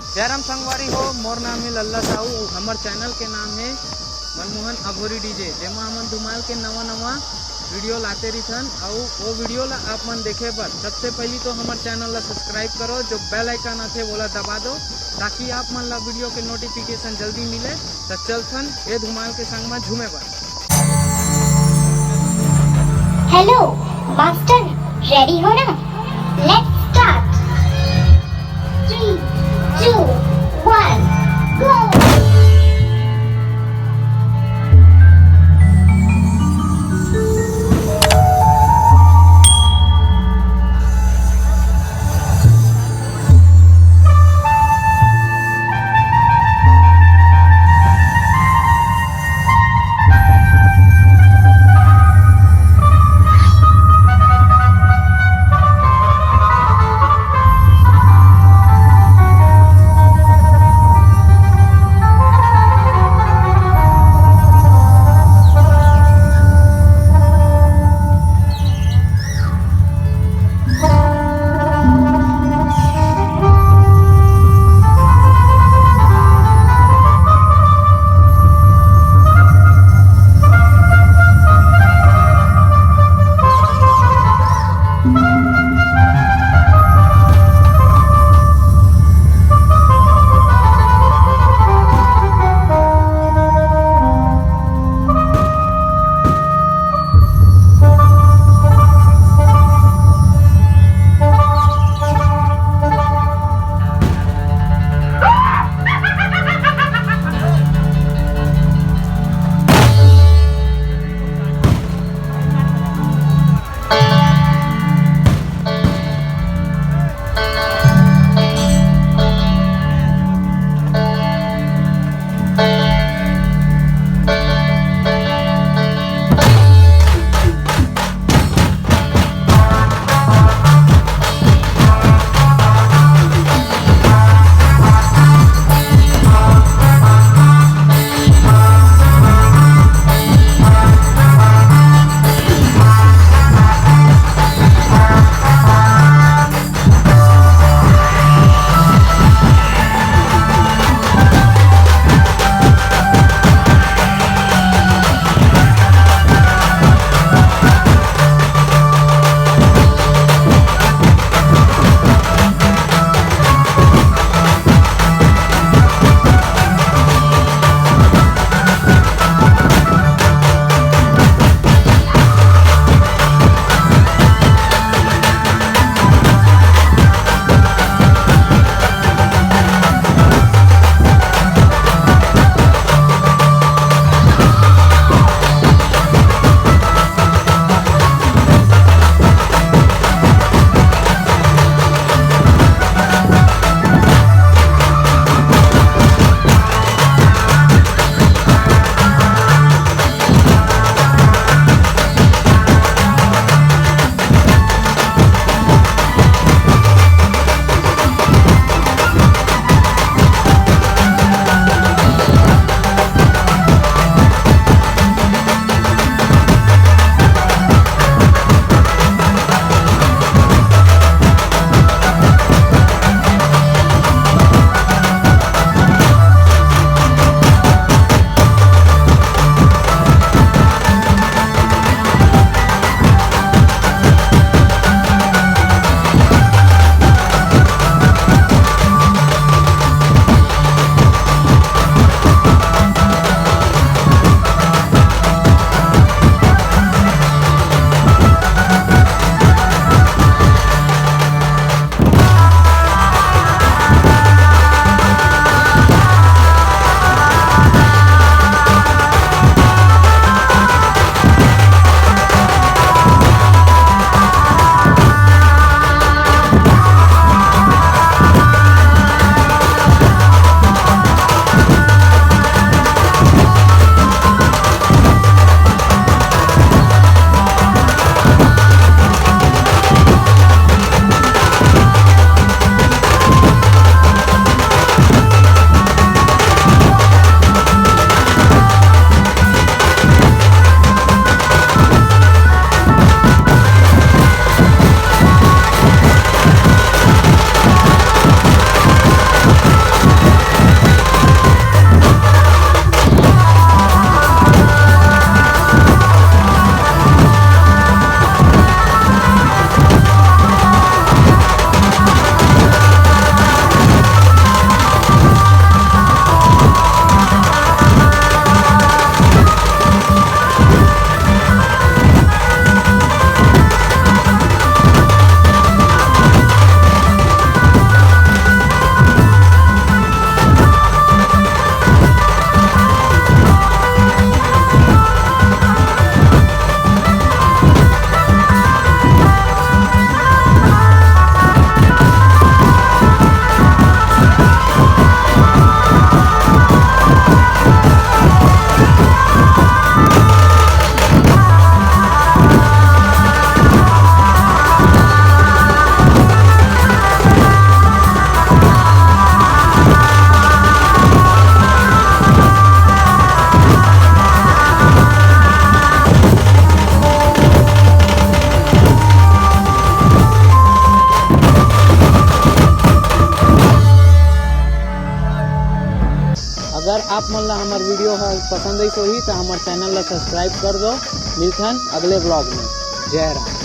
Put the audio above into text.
जयराम संगवारी हो, मोर नाम है लल्ला साहू। हमार चैनल के नाम है मनमोहन अघोरी डीजे, जेमा हमन धुमाल के नवा नवा वीडियो लाते रहिथन। और वो वीडियो ला आप मन देखे बर सबसे पहली तो हमार चैनल ला सब्सक्राइब करो, जो बेल आइकन आथे वो ला दबा दो, ताकि आप मन ला वीडियो के नोटिफिकेशन जल्दी मिले। तो चलथन ये धुमाल के संग में झूमे बर। हेलो मास्टर, रेडी हो ना? Let's start. 3, 2, 1, go! अगर आप मन ला हमार वीडियो पसंद आई तो हमार चैनल ला सब्सक्राइब कर दो। मिलथन अगले ब्लॉग में। जय राम।